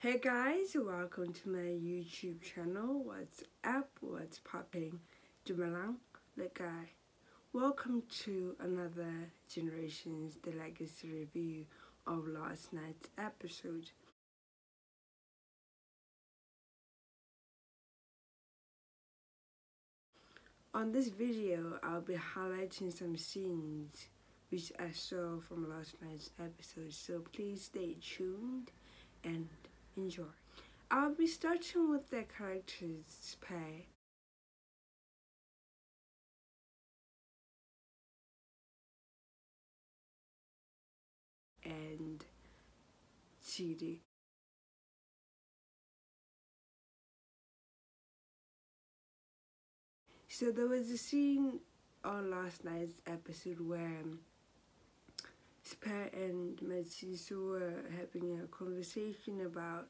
Hey guys, welcome to my YouTube channel. What's up? What's popping? Jumalang, the guy. Welcome to another Generations The Legacy review of last night's episode. On this video, I'll be highlighting some scenes which I saw from last night's episode, so please stay tuned and enjoy. I'll be starting with the characters' Spare and CD. So there was a scene on last night's episode where Spare and Matsiso were having a conversation about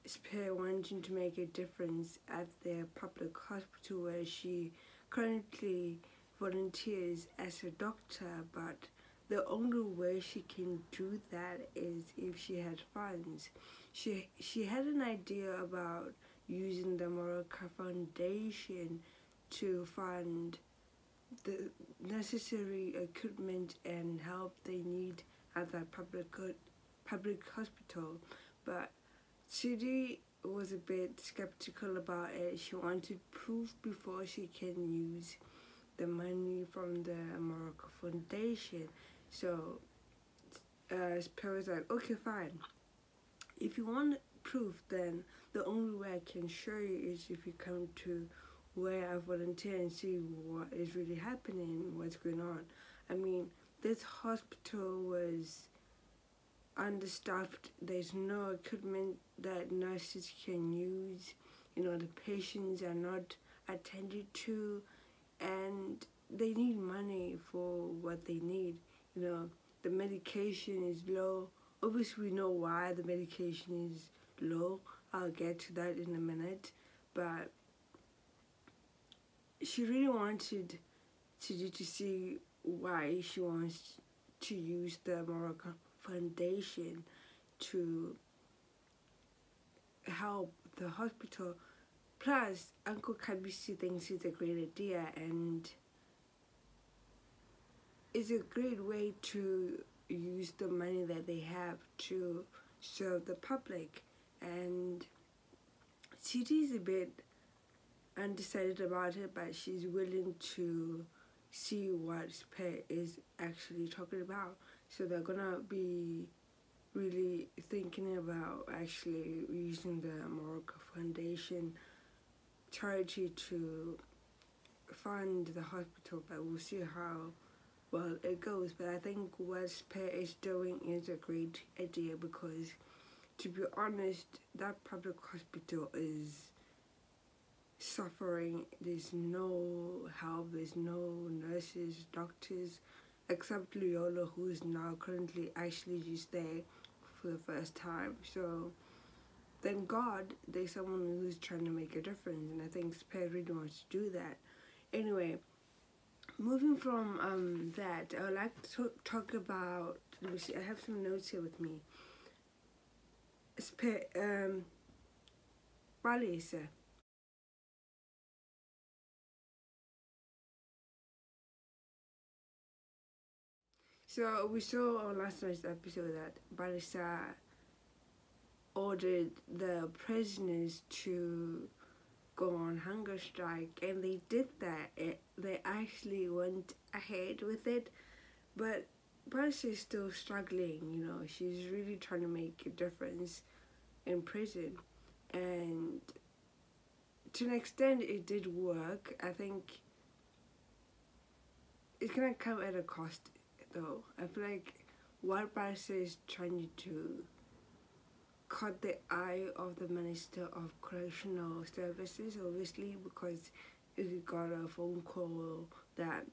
Spare wanting to make a difference at their public hospital where she currently volunteers as a doctor, but the only way she can do that is if she had funds. She had an idea about using the Morocco Foundation to fund the necessary equipment and help they need at that public hospital, but Sudi was a bit skeptical about it. She wanted proof before she can use the money from the Morocco Foundation. So Spare was like, okay, fine. If you want proof, then the only way I can show you is if you come to where I volunteer and see what is really happening, what's going on. I mean, this hospital was understaffed. There's no equipment that nurses can use. The patients are not attended to, and they need money for what they need. The medication is low. Obviously, we know why the medication is low. I'll get to that in a minute, but she really wanted to see why she wants to use the Morocco Foundation to help the hospital. Plus, Uncle Kabisi thinks it's a great idea and it's a great way to use the money that they have to serve the public. And Siti's a bit undecided about it, but she's willing to see what Spare is actually talking about. So they're gonna be really thinking about actually using the Morocco Foundation charity to fund the hospital, but we'll see how well it goes. But I think what Spare is doing is a great idea because, to be honest, that public hospital is suffering. There's no help, there's no nurses, doctors, except Yolo, who is now currently actually just there for the first time. So thank God there's someone who's trying to make a difference, and I think Spare really wants to do that. Anyway, moving from that, I would like to talk about, let me see, I have some notes here with me. Spare, Balisa. So we saw on last night's episode that Balisa ordered the prisoners to go on hunger strike, and they did that. They actually went ahead with it, but Balisa is still struggling. She's really trying to make a difference in prison, and to an extent it did work. I think it's gonna come at a cost though. I feel like what Balisa is trying to caught the eye of the Minister of Correctional Services, obviously, because he got a phone call that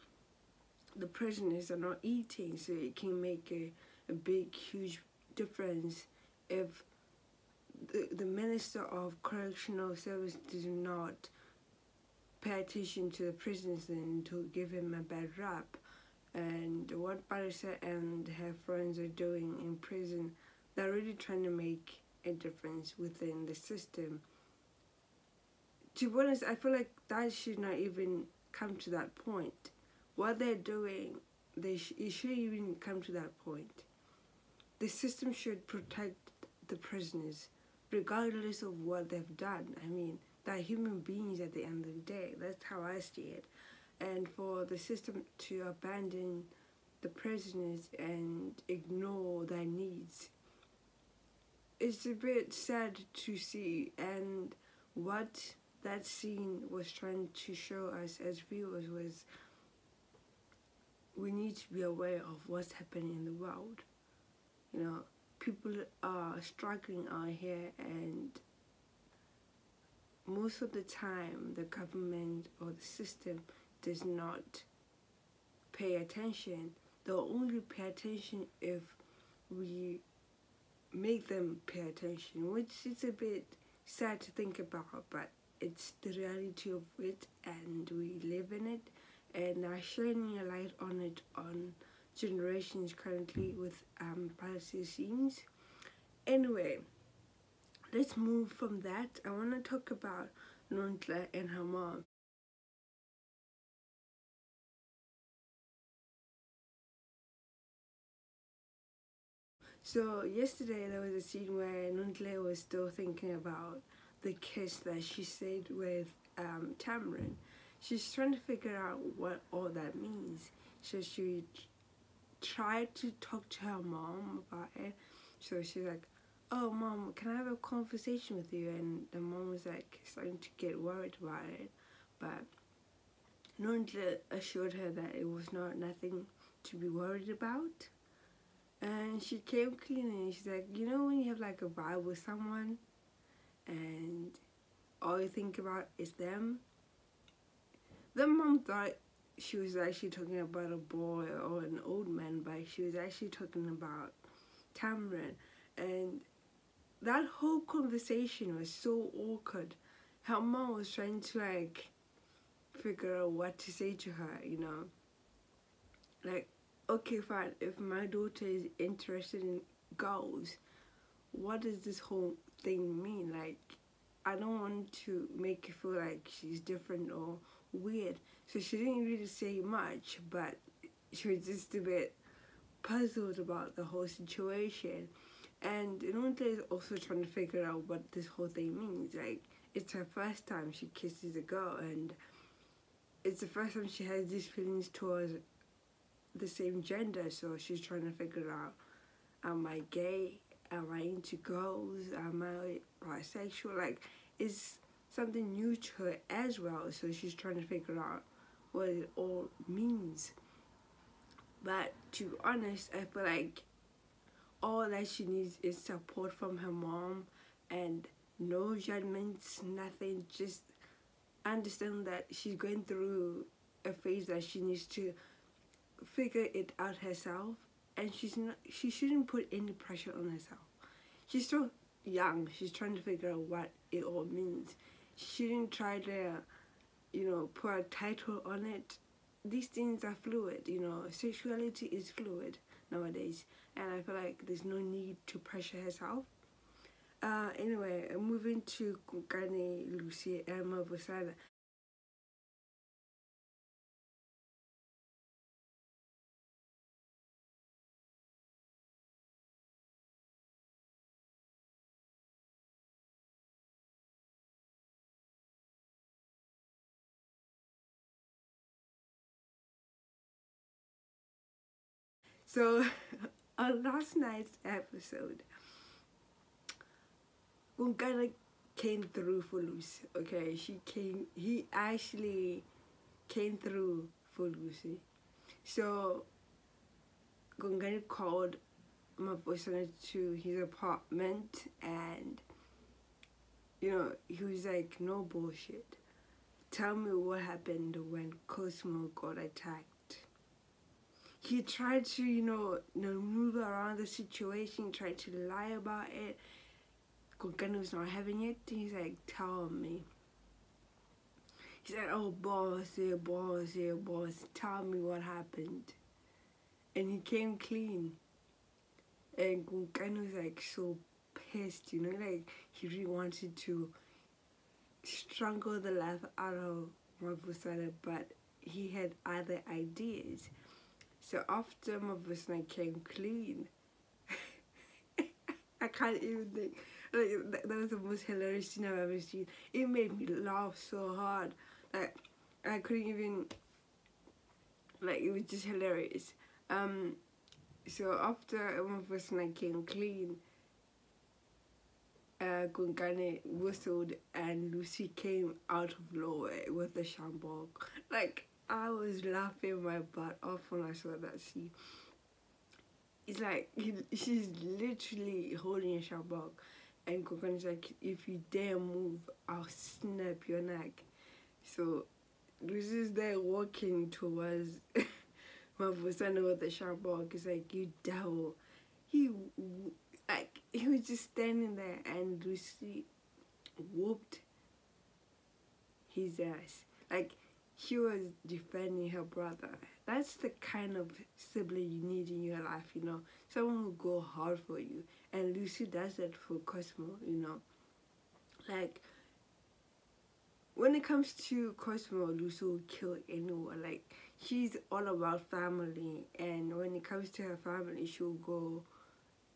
the prisoners are not eating, so it can make a big, huge difference if the Minister of Correctional Service does not pay attention to the prisoners and to give him a bad rap. And what Balisa and her friends are doing in prison, they're really trying to make a difference within the system. To be honest, I feel like that should not even come to that point. What they're doing, it shouldn't even come to that point. The system should protect the prisoners, regardless of what they've done. I mean, they're human beings at the end of the day. That's how I see it. And for the system to abandon the prisoners and ignore their needs, it's a bit sad to see. And what that scene was trying to show us as viewers was we need to be aware of what's happening in the world. You know, people are struggling out here, and most of the time the government or the system does not pay attention. They'll only pay attention if we make them pay attention, which is a bit sad to think about, but it's the reality of it, and we live in it, and are shining a light on it on generations currently with policy scenes. Anyway, let's move from that. I want to talk about Nonclaire and her mom. So yesterday there was a scene where Nonclaire was still thinking about the kiss that she said with Tamron. She's trying to figure out what all that means. So she tried to talk to her mom about it. So she's like, "Oh, Mom, can I have a conversation with you?" And the mom was like starting to get worried about it. But Nonclaire assured her that it was nothing to be worried about. And she came clean and she's like, you know when you have like a vibe with someone and all you think about is them? The mom thought she was actually talking about a boy or an old man, but she was actually talking about Tamron. And that whole conversation was so awkward. Her mom was trying to like figure out what to say to her, you know. Like, okay, fine, if my daughter is interested in girls, what does this whole thing mean? Like, I don't want to make her feel like she's different or weird. So she didn't really say much, but she was just a bit puzzled about the whole situation. And Inonte is also trying to figure out what this whole thing means. Like, it's her first time she kisses a girl, and it's the first time she has these feelings towards the same gender. So she's trying to figure out, am I gay? Am I into girls? Am I bisexual? Like, it's something new to her as well. So she's trying to figure out what it all means. But to be honest, I feel like all that she needs is support from her mom and no judgments, nothing. Just understand that she's going through a phase that she needs to figure it out herself, and she shouldn't put any pressure on herself. She's still young. She's trying to figure out what it all means. She shouldn't try to, put a title on it. These things are fluid, sexuality is fluid nowadays, and I feel like there's no need to pressure herself. Anyway, moving to Kumkani, Lucy, and Mavusana. So, on last night's episode, Kumkani came through for Lucy. Okay, he actually came through for Lucy. So, Kumkani called Mavusana to his apartment, and he was like, no bullshit. Tell me what happened when Cosmo got attacked. He tried to, move around the situation, tried to lie about it. Kumkani was not having it. He's like, tell me. He said, oh, boss, tell me what happened. And he came clean. And Kumkani was like so pissed, you know, like he really wanted to strangle the life out of Mavusana, but he had other ideas. So after Mavusana came clean, I can't even think. Like that was the most hilarious scene I've ever seen. It made me laugh so hard. Like I couldn't even. Like it was just hilarious. So after Mavusana came clean, Kumkani whistled and Lucy came out of nowhere with the shambok. Like I was laughing my butt off when I saw that scene. It's like she's literally holding a shambok, and Kumkani's like, if you dare move, I'll snap your neck. So Lucy's there walking towards Mavusana with the shambok. It's like, you devil. He was just standing there, and Lucy whooped his ass. Like she was defending her brother. That's the kind of sibling you need in your life, you know. Someone who go hard for you. And Lucy does that for Cosmo, you know. Like when it comes to Cosmo, Lucy will kill anyone. Like she's all about family, and when it comes to her family, she'll go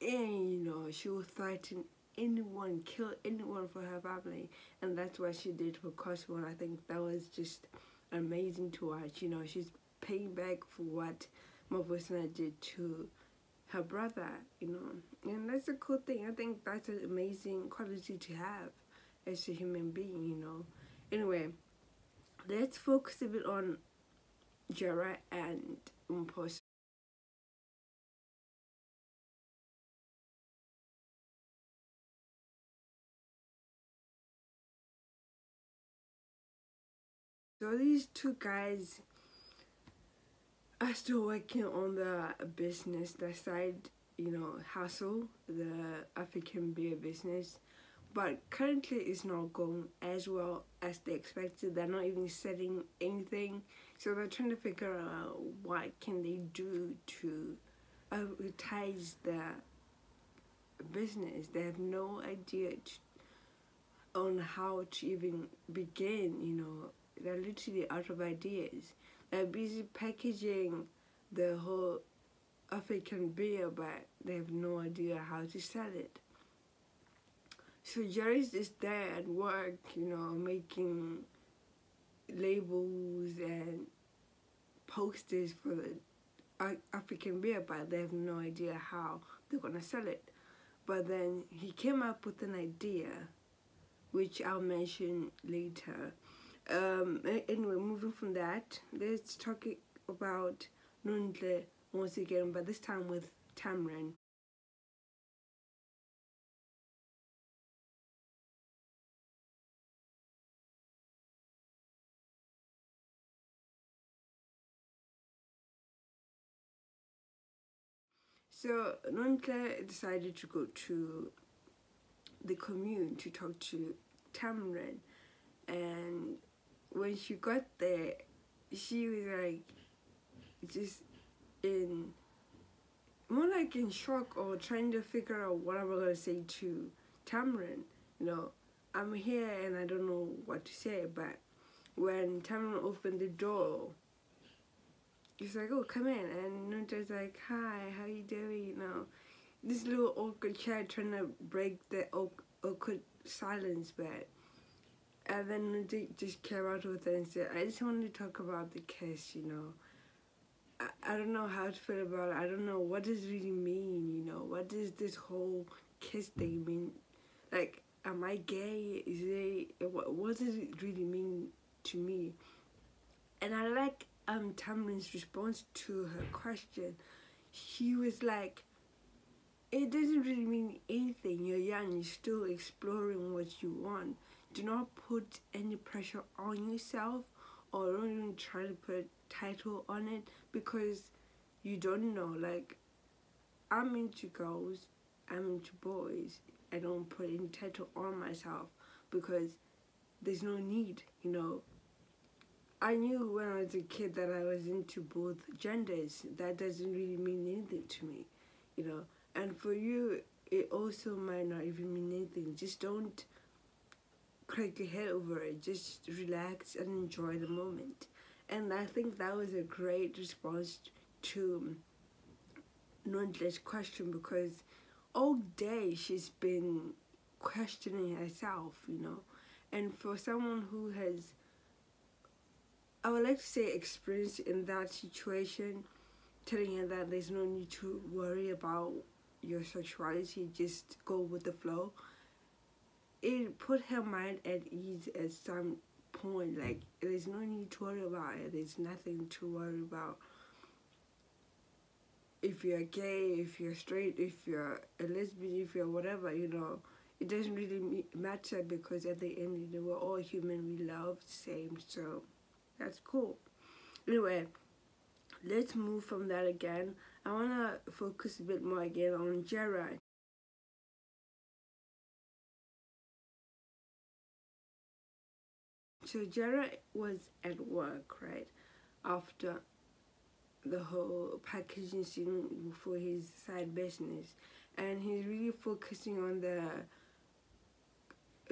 in, you know, she'll threaten anyone, kill anyone for her family, and that's what she did for Cosmo. And I think that was just amazing to watch. You know, she's paying back for what Mavusana did to her brother, you know, and that's a cool thing. I think that's an amazing quality to have as a human being, you know. Anyway, let's focus a bit on Jaara and Impossible. So these two guys are still working on the business, the side, you know, hustle, the African beer business. But currently it's not going as well as they expected. They're not even selling anything. So they're trying to figure out what can they do to advertise their business. They have no idea on how to even begin, you know. They're literally out of ideas. They're busy packaging the whole African beer, but they have no idea how to sell it. So Jarrah's just there at work, you know, making labels and posters for the African beer, but they have no idea how they're gonna sell it. But then he came up with an idea, which I'll mention later. Anyway, moving from that, let's talk about Nonclaire once again, but this time with Tamrin. So Nonclaire decided to go to the commune to talk to Tamrin, and when she got there, she was like just in more like in shock or trying to figure out what I'm gonna say to Tamrin. You know, I'm here and I don't know what to say. But when Tamrin opened the door, he's like, "Oh, come in," and Nunta's like, "Hi, how you doing?" You know, this little awkward chat trying to break the awkward silence, but. And then they just came out with it and said, I just wanted to talk about the kiss, you know. I don't know how to feel about it. I don't know what does it really mean, you know. What does this whole kiss thing mean? Like, am I gay? What does it really mean to me? And I like Tamlin's response to her question. She was like, it doesn't really mean anything. You're young, you're still exploring what you want. Do not put any pressure on yourself, or don't even try to put a title on it, because you don't know. Like, I'm into girls, I'm into boys. I don't put any title on myself because there's no need, you know. I knew when I was a kid that I was into both genders. That doesn't really mean anything to me, you know. And for you, it also might not even mean anything. Just don't crack your head over it. Just relax and enjoy the moment. And I think that was a great response to Nonclaire's question, because all day she's been questioning herself, you know. And for someone who has, I would like to say, experience in that situation, telling her that there's no need to worry about your sexuality, just go with the flow, it put her mind at ease at some point. Like, there's no need to worry about it, there's nothing to worry about. If you're gay, if you're straight, if you're a lesbian, if you're whatever, you know, it doesn't really matter, because at the end, you know, we're all human, we love the same, so that's cool. Anyway, let's move from that again. I want to focus a bit more again on Jarrah. So Jarrah was at work, right, after the whole packaging scene for his side business, and he's really focusing on the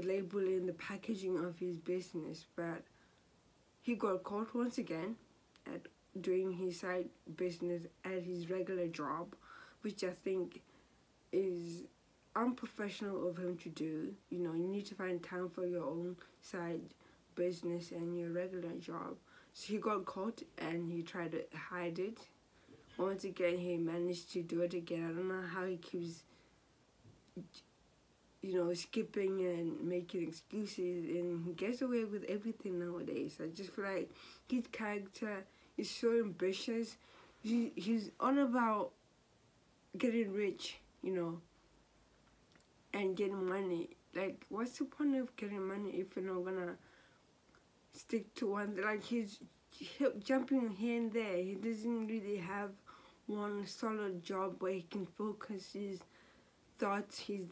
labeling, the packaging of his business, but he got caught once again at doing his side business at his regular job, which I think is unprofessional of him to do. You know, you need to find time for your own side business and your regular job. So he got caught and he tried to hide it. Once again, he managed to do it again. I don't know how he keeps, you know, skipping and making excuses, and he gets away with everything nowadays. I just feel like his character is so ambitious. He's on about getting rich, you know, and getting money. Like, what's the point of getting money if you're not gonna stick to one? Like, he's jumping here and there. He doesn't really have one solid job where he can focus his thoughts, his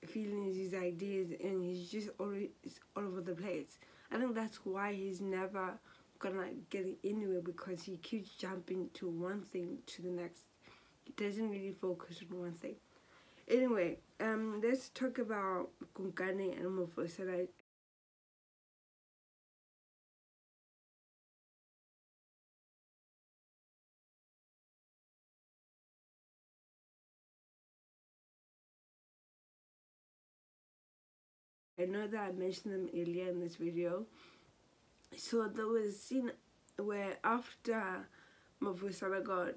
feelings, his ideas, and he's just always all over the place. I think that's why he's never gonna get anywhere, because he keeps jumping to one thing to the next. He doesn't really focus on one thing. Anyway, let's talk about Kumkani and Mavusana. I know that I mentioned them earlier in this video. So there was a scene where after Mavusana got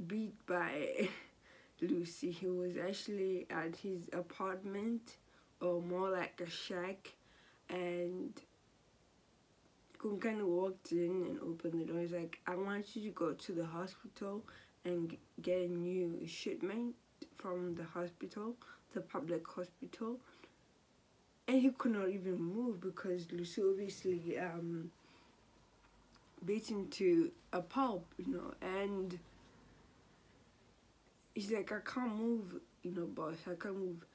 beat by Lucy, he was actually at his apartment, or more like a shack, and Kumkani walked in and opened the door. He's like, I want you to go to the hospital and get a new shipment from the hospital, the public hospital. And he could not even move because Lucy obviously beat him to a pulp, you know, and he's like, I can't move, you know, boss, I can't move.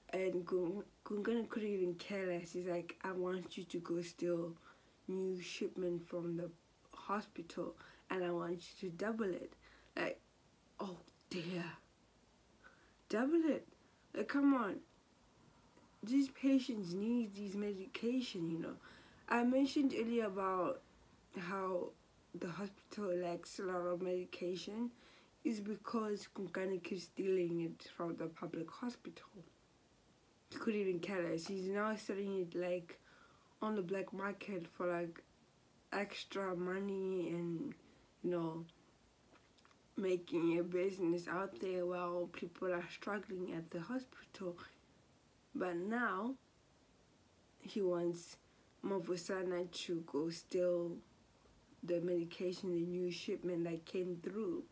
And Kumkani couldn't even care less. He's like, I want you to go steal new shipment from the hospital, and I want you to double it. Like, oh dear, double it. Like, come on, these patients need these medication, you know. I mentioned earlier about how the hospital lacks a lot of medication is because Kumkani keeps stealing it from the public hospital. He couldn't even care less. He's now selling it like on the black market for like extra money, and you know, making a business out there while people are struggling at the hospital. But now he wants Mavusana to go steal the medication, the new shipment that came through,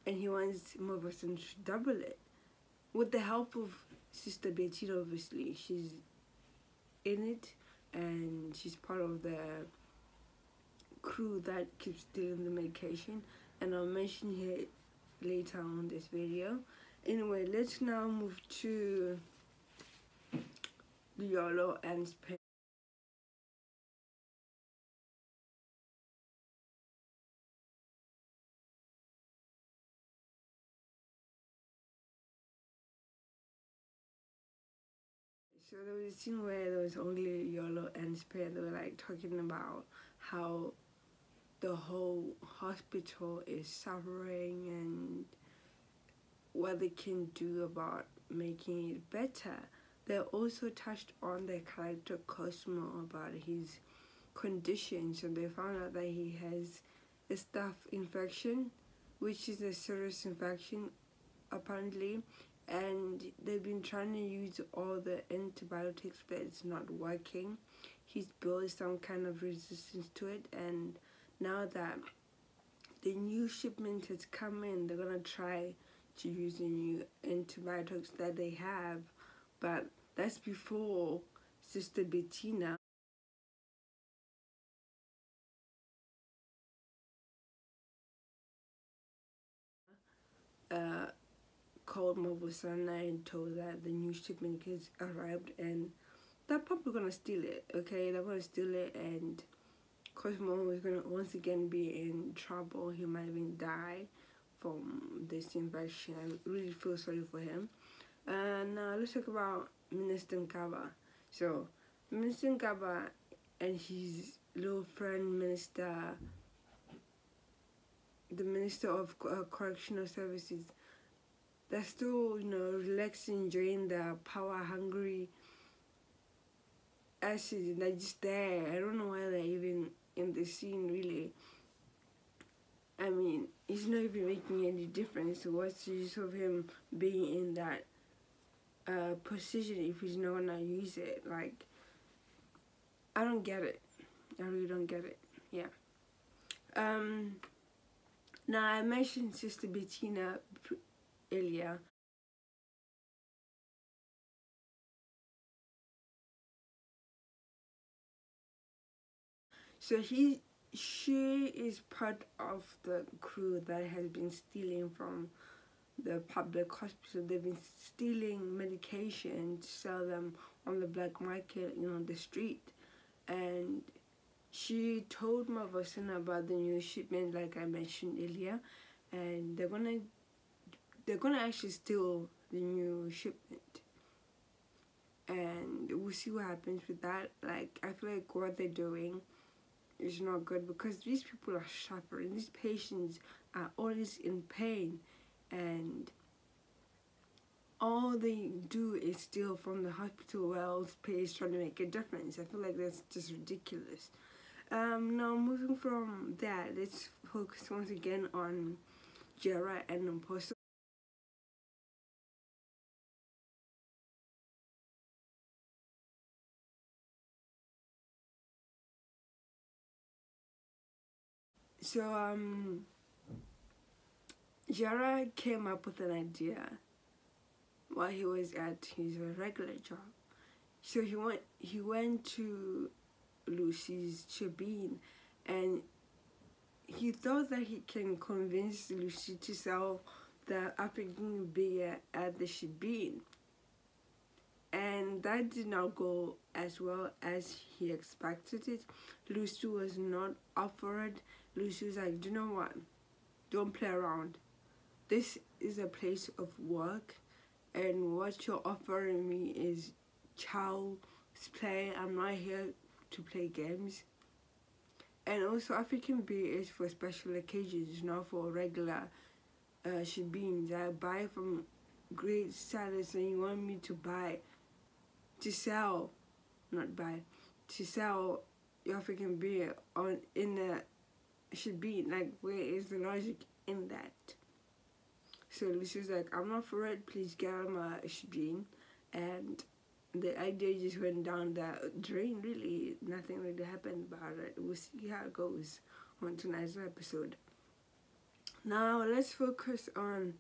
and he wants Mavusana to double it with the help of Sister Bettina. Obviously, she's in it, and she's part of the crew that keeps stealing the medication, and I'll mention here later on this video. Anyway, let's now move to the Yolo and Spare. So there was a scene where there was only Yolo and Spare. They were like talking about how the whole hospital is suffering and what they can do about making it better. They also touched on the character Cosmo about his condition. So they found out that he has a staph infection, which is a serious infection apparently, and they've been trying to use all the antibiotics, but it's not working. He's built some kind of resistance to it, and now that the new shipment has come in, they're gonna try to use the new antibiotics that they have, but that's before Sister Bettina uh, called Mavusana and told that the new shipment has arrived, and they're probably gonna steal it. Okay, they're gonna steal it, and Cosmo is gonna once again be in trouble. He might even die from this infection. I really feel sorry for him. Now let's talk about Minister Nkaba. So Minister Nkaba and his little friend the Minister of Correctional Services, they're still, relaxing, enjoying the power-hungry acid. They're just there. I don't know why they're even in the scene, really. I mean, it's not even making any difference. So what's the use of him being in that position if he's not gonna use it? Like, I don't get it. I really don't get it. Yeah. Now I mentioned Sister Bettina earlier. So she is part of the crew that has been stealing from the public hospital. They've been stealing medication to sell them on the black market, the street. And she told Mavusana about the new shipment, like I mentioned earlier, and they're gonna actually steal the new shipment. And we'll see what happens with that. Like, I feel like what they're doing is not good because these people are suffering. These patients are always in pain, and all they do is steal from the hospital where else pays trying to make a difference. I feel like that's just ridiculous. Now moving from that, let's focus once again on Jaara and Impossible. So Jarrah came up with an idea while he was at his regular job. So he went to Lucy's shebeen, and he thought that he can convince Lucy to sell the African beer at the shebeen. And that did not go as well as he expected it. Lucy was not up for it. Lucy was like, do you know what? Don't play around. This is a place of work, and what you're offering me is child's play. I'm not here to play games. And also, African beer is for special occasions, not for regular shebeens. I buy from great sellers, and you want me to buy, to sell, not buy, to sell your African beer in a shebeen? Like, where is the logic in that? So Lucy's like, I'm not for it, please get him a shebeen. And the idea just went down the drain, really. Nothing really happened about it. We'll see how it goes on tonight's episode. Now let's focus on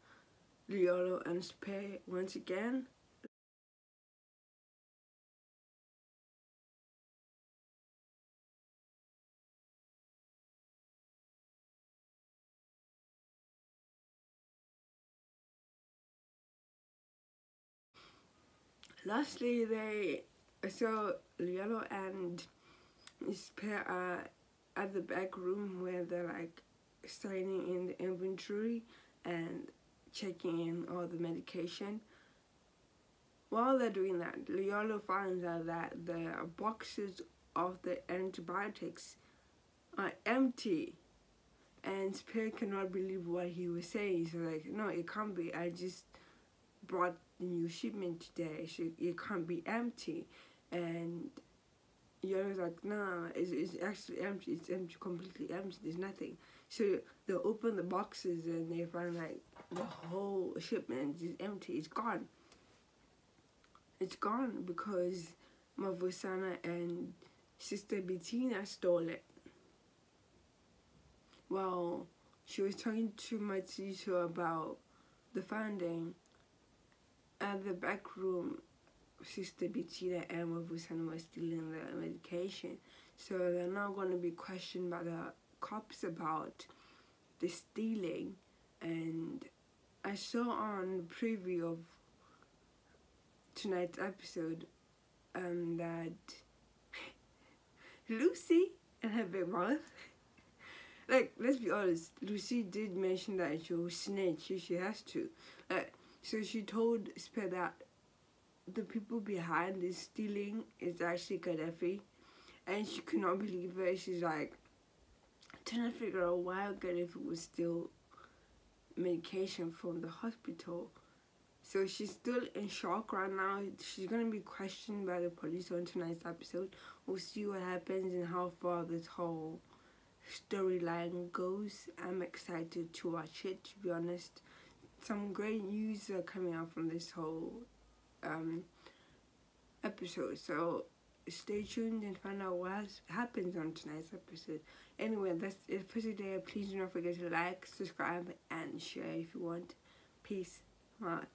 Yolo and Spare once again. Lastly, so Yolo and Spare are at the back room where they're like signing in the inventory and checking in all the medication. while they're doing that, Yolo finds out that the boxes of the antibiotics are empty. And Spare cannot believe what he was saying. So like, no, it can't be. I just brought the new shipment today. So it can't be empty. And Yolo's like, nah, it's actually empty. It's empty, completely empty. There's nothing. So they open the boxes and they find like the whole shipment is empty. It's gone. It's gone because Mavusana and Sister Bettina stole it. Well, she was talking to Matsuto about the finding. At the back room, Sister Bettina and Mavusana were stealing the medication. So they're now going to be questioned by the cops about the stealing. And I saw on the preview of tonight's episode that Lucy and her big mouth, like, let's be honest, Lucy did mention that she'll snitch if she has to. So she told Spare that the people behind this stealing is actually Gaddafi, and she could not believe it. She's like, trying to figure out why Gaddafi would steal medication from the hospital. So she's still in shock right now. She's going to be questioned by the police on tonight's episode. We'll see what happens and how far this whole storyline goes. I'm excited to watch it, to be honest. Some great news are coming out from this whole episode. So stay tuned and find out what happens on tonight's episode. Anyway, that's it for today. Please do not forget to like, subscribe, and share if you want. Peace out.